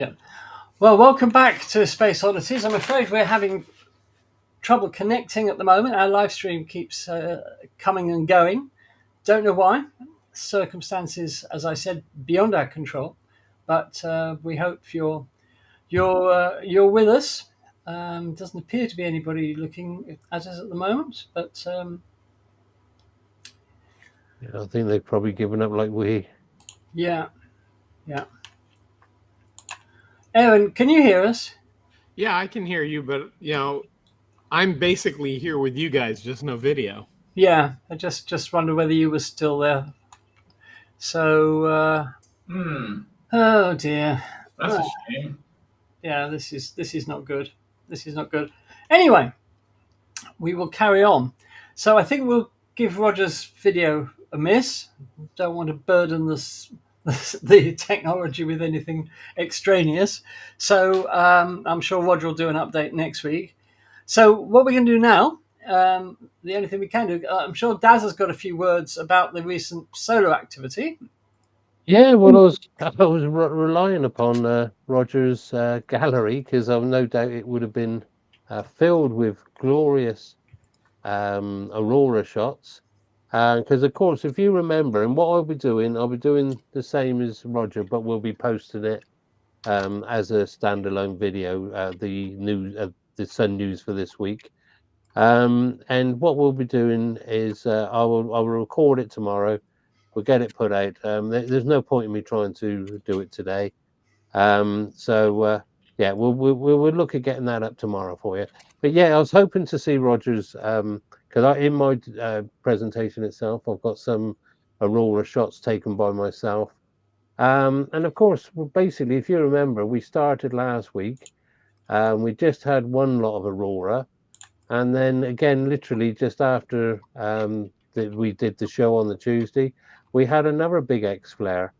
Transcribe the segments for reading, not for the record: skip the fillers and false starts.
Yeah. Well, welcome back to Space Oddities. I'm afraid we're having trouble connecting at the moment. Our live stream keeps coming and going. Don't know why. Circumstances, as I said, beyond our control. But we hope you're with us. Doesn't appear to be anybody looking at us at the moment, but I think they've probably given up like we. yeah. Aaron, can you hear us? Yeah, I can hear you, but I'm basically here with you guys, just no video. Yeah, I just wonder whether you were still there. So, oh dear, That's a shame. Yeah, this is not good. This is not good. Anyway, we will carry on. So I think we'll give Roger's video a miss. Don't want to burden the technology with anything extraneous. So I'm sure Roger will do an update next week. So what we're going to do now, the only thing we can do, I'm sure Daz has got a few words about the recent solar activity. Yeah, well, I was relying upon Roger's gallery because I've no doubt it would have been filled with glorious aurora shots. Because of course, if you remember, and what I'll be doing the same as Roger, but we'll be posting it as a standalone video. The Sun News for this week. And what we'll be doing is I will record it tomorrow. We'll get it put out. There's no point in me trying to do it today. Yeah, we'll look at getting that up tomorrow for you. But yeah, I was hoping to see Roger's because in my presentation itself, I've got some aurora shots taken by myself. And of course, basically, if you remember, we started last week. We just had one lot of aurora. And then again, literally just after we did the show on the Tuesday, we had another big X flare,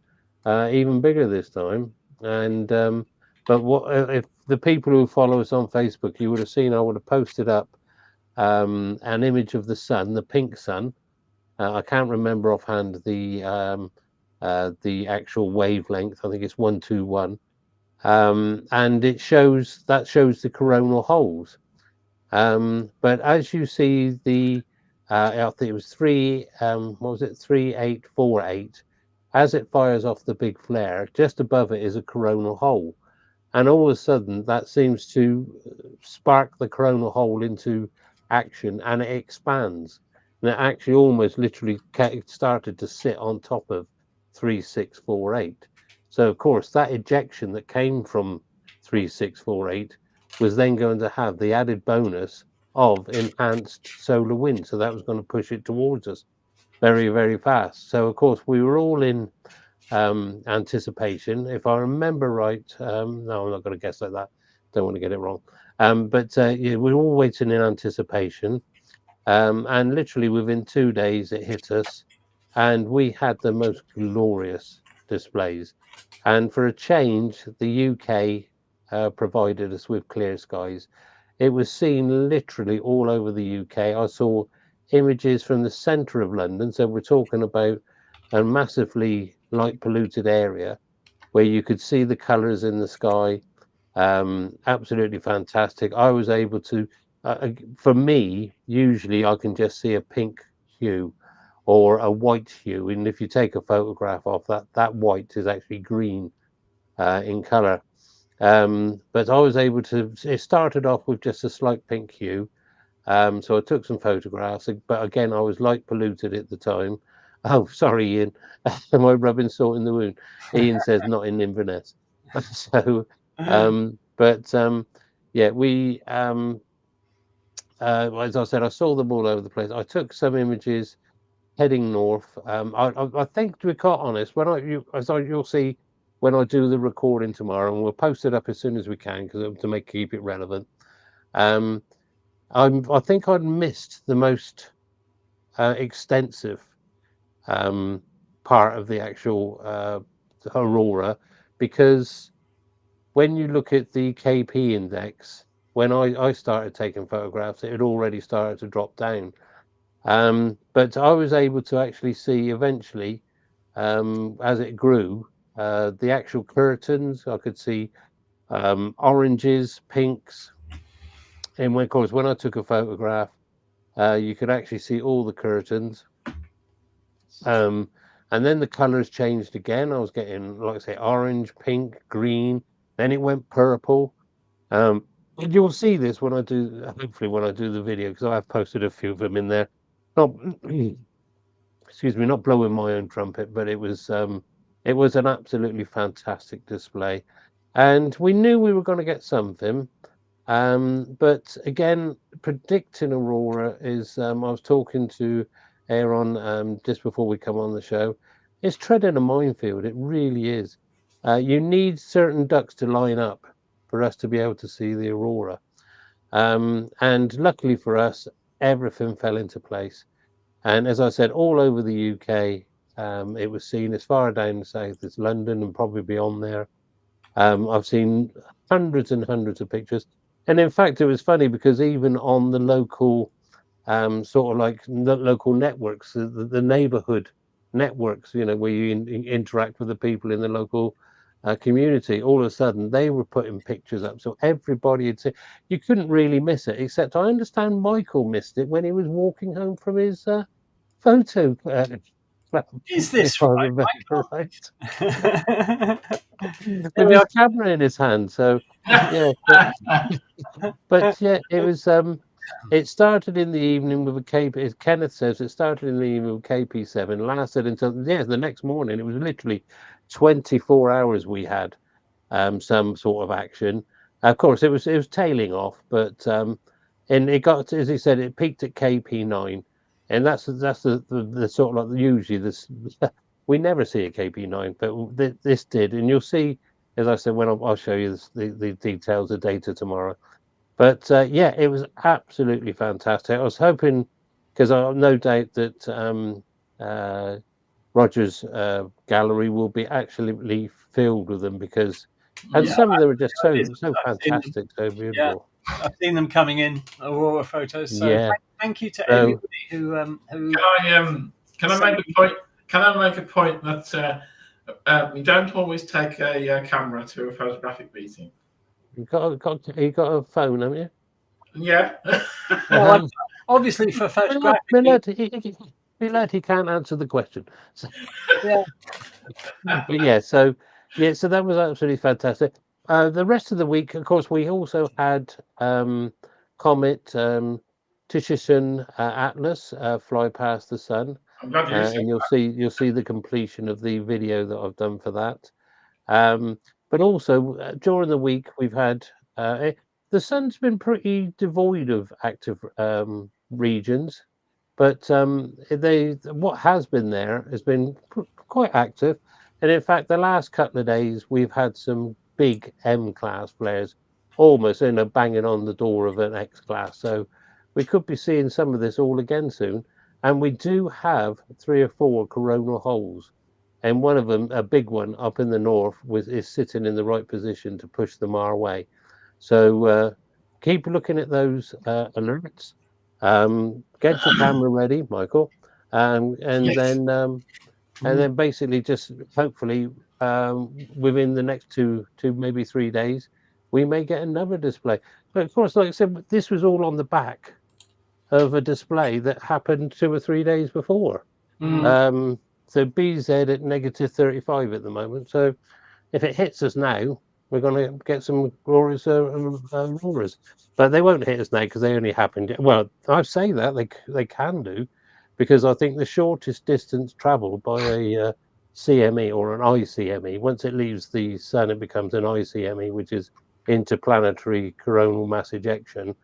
even bigger this time. And but if the people who follow us on Facebook, you would have seen I would have posted up an image of the sun, the pink sun. I can't remember offhand the actual wavelength. I think it's 121, and it shows the coronal holes. But as you see, I think it was 3848. As it fires off the big flare, just above it is a coronal hole, and all of a sudden that seems to spark the coronal hole into action, and it expands. And it actually almost literally started to sit on top of 3648. So of course that ejection that came from 3648 was then going to have the added bonus of enhanced solar wind. So that was going to push it towards us very, very fast. So, of course, we were all in anticipation. If I remember right, no, I'm not going to guess like that. Don't want to get it wrong. But yeah, we were all waiting in anticipation. And literally within 2 days, it hit us. And we had the most glorious displays. And for a change, the UK provided us with clear skies. It was seen literally all over the UK. I saw images from the centre of London. So we're talking about a massively light polluted area where you could see the colours in the sky. Absolutely fantastic. I was able to, for me, usually I can just see a pink hue or a white hue. And if you take a photograph of that white is actually green in colour. But I was able to, it started off with just a slight pink hue. So I took some photographs, but again, I was light polluted at the time. Oh, sorry, Ian. Am I rubbing salt in the wound? Ian says not in Inverness. So, yeah, we, as I said, I saw them all over the place. I took some images heading north. I think, to be quite honest, you'll see when I do the recording tomorrow, and we'll post it up as soon as we can because to keep it relevant. I think I'd missed the most extensive part of the actual aurora because when you look at the KP index, when I started taking photographs, it had already started to drop down. But I was able to actually see eventually, as it grew, the actual curtains. I could see oranges, pinks. And of course, when I took a photograph, you could actually see all the curtains. And then the colours changed again. I was getting, like I say, orange, pink, green. Then it went purple. And you'll see this when I do, hopefully when I do the video, because I have posted a few of them in there. Not, excuse me, not blowing my own trumpet, but it was an absolutely fantastic display. And we knew we were going to get something. But again, predicting aurora is, I was talking to Aaron just before we come on the show, it's treading a minefield. It really is. You need certain ducks to line up for us to be able to see the aurora. And luckily for us, everything fell into place. And as I said, all over the UK, it was seen as far down the south as London and probably beyond there. I've seen hundreds and hundreds of pictures. And in fact, it was funny because even on the local, sort of like local networks, the neighborhood networks, you know, where you interact with the people in the local community, all of a sudden they were putting pictures up. So everybody had seen, you couldn't really miss it, except I understand Michael missed it when he was walking home from his photo. Is this if I right, remember Michael? right. With his camera in his hand. So yeah, but yeah, it was it started in the evening with a KP, as Kenneth says, it started in the evening with KP7, lasted until the next morning. It was literally 24 hours we had some sort of action. Of course, it was tailing off, but and it got to, as he said, it peaked at KP9, and that's the sort of like usually this we never see a KP9, but this did, and you'll see, as I said, when I'll show you the details of data tomorrow. But yeah, it was absolutely fantastic. I was hoping, because I have no doubt that Roger's gallery will be actually filled with them, because and Yeah, some of them are just so I've seen fantastic, so beautiful. I've seen them coming in, aurora photos. So Yeah. thank you to So everybody who Can I make a point? Can I make a point that you don't always take a camera to a photographic meeting? you got a phone, haven't you? Yeah. well, obviously for photographic. Milad, he can't answer the question. So, Yeah. but yeah, so that was absolutely fantastic. The rest of the week, of course, we also had Comet Titchison Atlas fly past the sun, I'm glad you said and you'll see the completion of the video that I've done for that. But also during the week we've had the sun's been pretty devoid of active regions, but what has been there has been quite active, and in fact the last couple of days we've had some big M-class flares, almost banging on the door of an X-class. So we could be seeing some of this all again soon, and we do have 3 or 4 coronal holes. And one of them, a big one up in the north, is sitting in the right position to push them our way. So keep looking at those alerts. Get your camera ready, Michael, and Yes. then basically just hopefully within the next two maybe 3 days, we may get another display. But of course, like I said, this was all on the back of a display that happened 2 or 3 days before. So BZ at negative 35 at the moment. So if it hits us now, we're going to get some glorious auroras. But they won't hit us now because they only happened. Well, I say that they can do, because I think the shortest distance travelled by a CME or an ICME, once it leaves the sun, it becomes an ICME, which is interplanetary coronal mass ejection,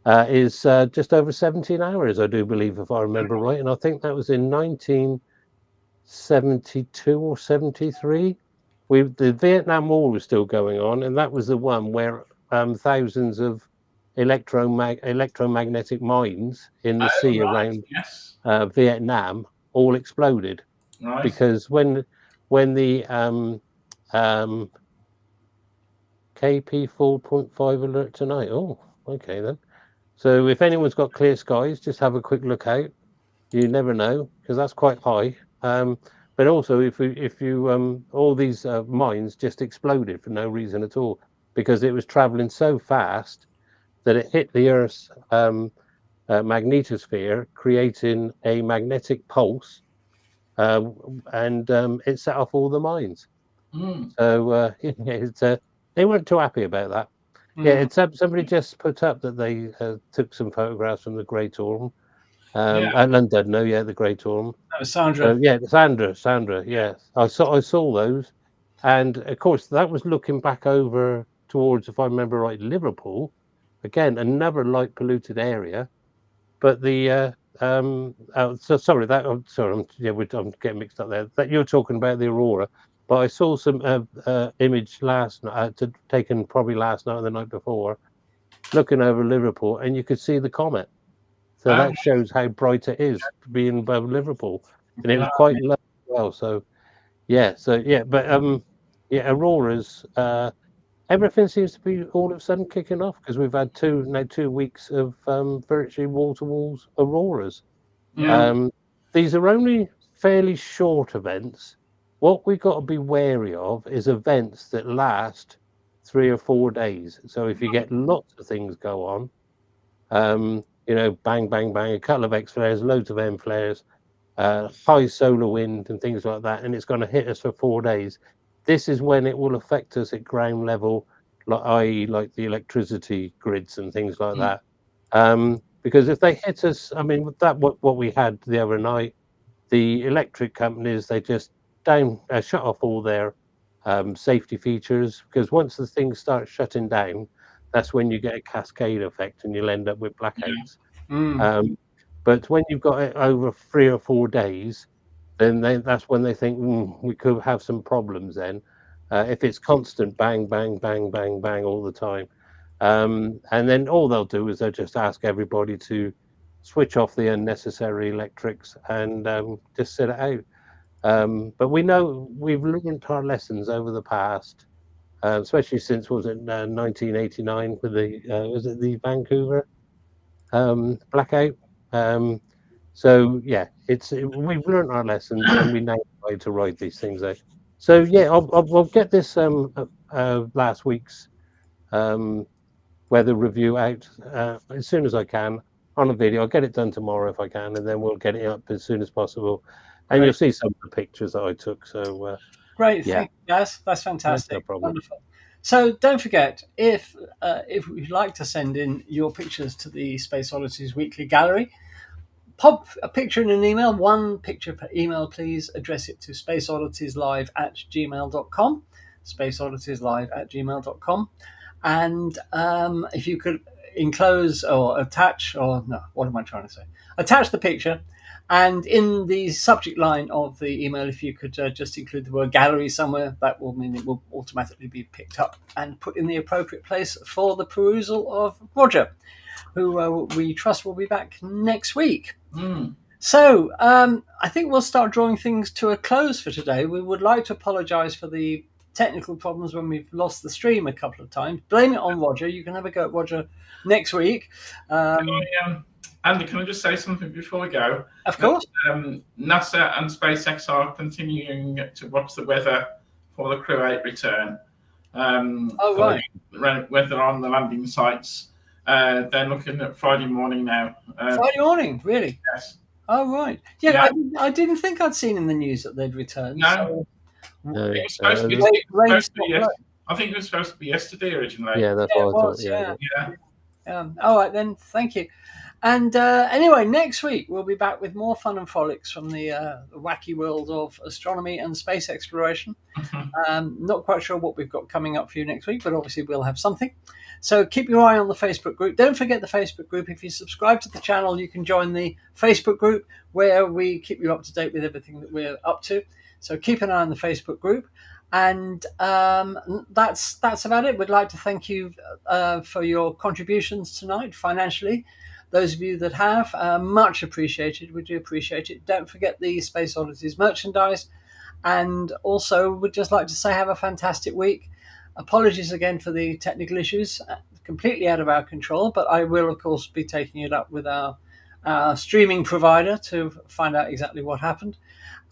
is just over 17 hours, I do believe, if I remember right. And I think that was in 1972 or 73. The Vietnam War was still going on, and that was the one where thousands of electromagnetic mines in the sea around Vietnam all exploded. Right. Because when the KP 4.5 alert tonight. Oh, okay then. So if anyone's got clear skies, just have a quick look out. You never know, because that's quite high. But also, if you all these mines just exploded for no reason at all, because it was traveling so fast that it hit the Earth's magnetosphere, creating a magnetic pulse, and it set off all the mines. So they weren't too happy about that. Yeah, it's somebody just put up that they took some photographs from the Great Orme at London. No, yeah, the Great Orme. That was Sandra. Yeah, Sandra. Yeah, I saw those, and of course that was looking back over towards, if I remember right, Liverpool. Again, another light polluted area, but the I'm getting mixed up there. That you're talking about the aurora, but I saw some image last night, taken probably last night or the night before, looking over Liverpool, and you could see the comet. So that shows how bright it is being above Liverpool, and it was quite low as well. So but auroras. Everything seems to be all of a sudden kicking off because we've had 2 weeks of virtually wall-to-wall auroras. These are only fairly short events. What we've got to be wary of is events that last 3 or 4 days. So if you get lots of things go on, bang, bang, bang, a couple of X flares, loads of M flares, high solar wind and things like that, and it's going to hit us for 4 days. This is when it will affect us at ground level, i.e. like the electricity grids and things like that. Because if they hit us, I mean, what we had the other night, the electric companies, they just shut off all their safety features, because once the things start shutting down, that's when you get a cascade effect and you'll end up with blackouts. But when you've got it over 3 or 4 days, then that's when they think we could have some problems then. If it's constant bang, bang, bang, bang, bang all the time. And then all they'll do is they'll just ask everybody to switch off the unnecessary electrics and just sit it out. But we know we've learned our lessons over the past, especially since, 1989 with the Vancouver blackout. So yeah, we've learned our lessons and we know how to ride these things out. So yeah, I'll get this last week's weather review out as soon as I can on a video. I'll get it done tomorrow if I can, and then we'll get it up as soon as possible. And you'll see some of the pictures that I took. So great, thank you, guys. That's fantastic. No problem. Wonderful. So don't forget, if you'd like to send in your pictures to the Space Oddities Weekly Gallery, pop a picture in an email, 1 picture per email, please. Address it to spaceodditieslive@gmail.com, spaceodditieslive@gmail.com. And if you could enclose or attach, attach the picture. And in the subject line of the email, if you could just include the word gallery somewhere, that will mean it will automatically be picked up and put in the appropriate place for the perusal of Roger, who we trust will be back next week. So I think we'll start drawing things to a close for today. We would like to apologise for the technical problems when we've lost the stream a couple of times. Blame it on Roger. You can have a go at Roger next week. Andy, can I just say something before we go? Of course. NASA and SpaceX are continuing to watch the weather for the Crew 8 return. Right. Weather on the landing sites. They're looking at Friday morning now. Friday morning, really? Yes. Oh, right. Yeah. I didn't think I'd seen in the news that they'd returned. No. So. It was supposed to be I think it was supposed to be yesterday originally. Yeah, that's what I thought. Yeah. All right, then. Thank you. And anyway, next week we'll be back with more fun and frolics from the wacky world of astronomy and space exploration. Not quite sure what we've got coming up for you next week, but obviously we'll have something. So keep your eye on the Facebook group. Don't forget the Facebook group. If you subscribe to the channel, you can join the Facebook group where we keep you up to date with everything that we're up to. So keep an eye on the Facebook group. And that's about it. We'd like to thank you for your contributions tonight financially. Those of you that have, much appreciated. We do appreciate it. Don't forget the Space Oddities merchandise. And also, we'd just like to say have a fantastic week. Apologies again for the technical issues, completely out of our control. But I will, of course, be taking it up with our streaming provider to find out exactly what happened.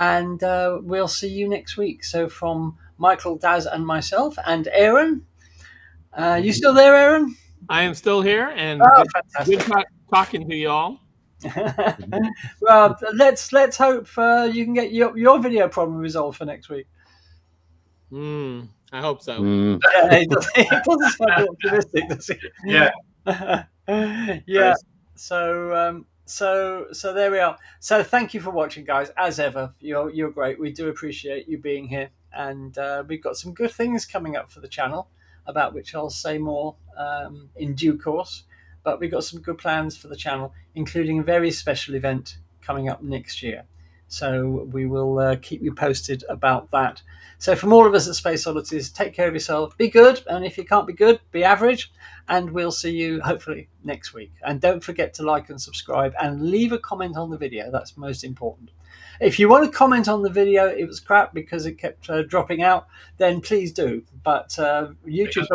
And we'll see you next week. So from Michael, Daz, and myself, and Aaron, You still there, Aaron? I am still here, and Oh, good fantastic. talking to you all. Well, let's hope you can get your video problem resolved for next week. I hope so. Yeah, it doesn't sound optimistic, does it? Yeah. Yeah. So there we are. So thank you for watching, guys. As ever, you're great. We do appreciate you being here, and we've got some good things coming up for the channel, about which I'll say more in due course. But we've got some good plans for the channel, including a very special event coming up next year. So we will keep you posted about that. So from all of us at Space Oddities, take care of yourself, be good, and if you can't be good, be average, and we'll see you hopefully next week. And don't forget to like and subscribe and leave a comment on the video. That's most important. If you want to comment on the video, it was crap because it kept dropping out, then please do. But YouTube...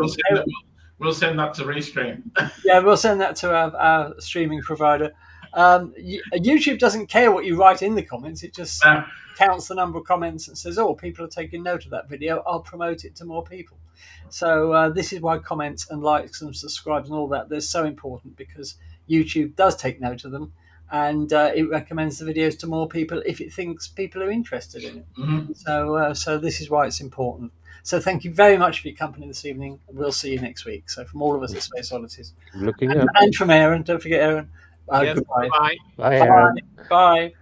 We'll send that to Restream. Yeah, we'll send that to our streaming provider. YouTube doesn't care what you write in the comments. It just counts the number of comments and says, oh, people are taking note of that video. I'll promote it to more people. So this is why comments and likes and subscribes and all that, they're so important, because YouTube does take note of them, and it recommends the videos to more people if it thinks people are interested in it. Mm-hmm. So this is why it's important. So thank you very much for your company this evening. We'll see you next week. So from all of us at Space Oddities. Looking up. And from Aaron, don't forget Aaron. Yes, Goodbye. bye. Bye, Aaron. Bye. Bye.